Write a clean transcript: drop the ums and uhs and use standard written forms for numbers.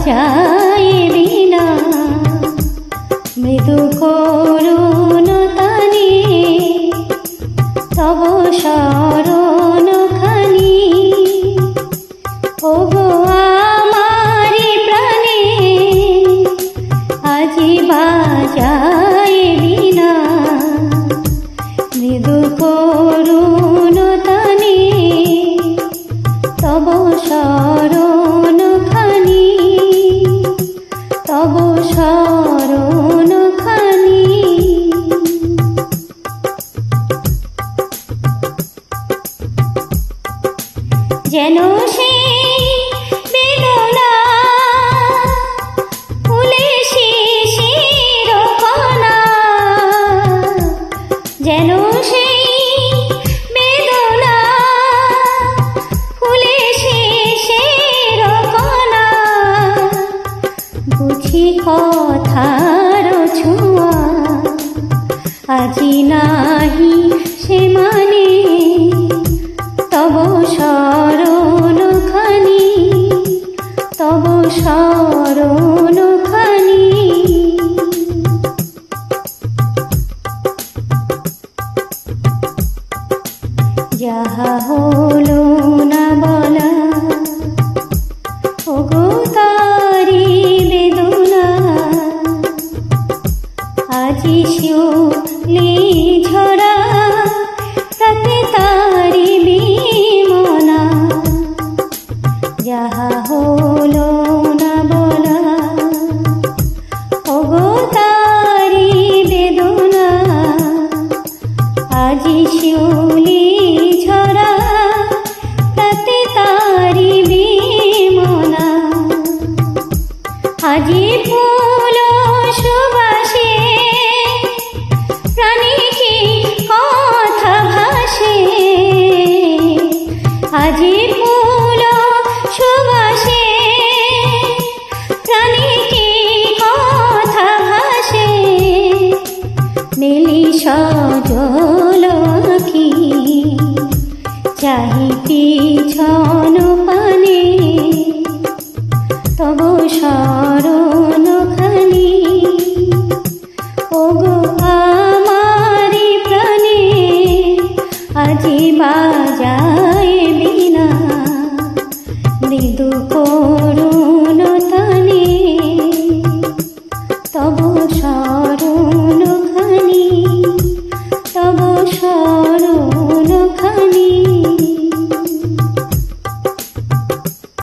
বাজায় বীণা মৃদু করুণ তানে তব শরণ খানি ওগো আমারি প্রাণে আজি বাজায় বীণা মৃদু করুণ তানে তব শরণ খানি তব শরণ খানি যেন সেই বেদনা ফুলে শিশির কণা যেন সেই বেদনা ফুলে শিশির কণা বুঝি কথার ছোঁয়া আজি নাহি সে মানে তব শরণ খানি তব শরণ খানি যাহা হলো না বলা ওগো তারি বেদনা আজি শিউলি ঝরা তাতে তারি বিমনা যাহা হলো না বলা ওগো তারি বেদনা আজি শিউলি ঝরা তাতে তারি বিমনা আজি ফুল সুবাসে প্রাণী কি কথা ভাসে আজি ফুল সুবাসে প্রাণী কি কথা ভাসে মেলি সজল আঁখি চাহি পিছন পানে তব শরণ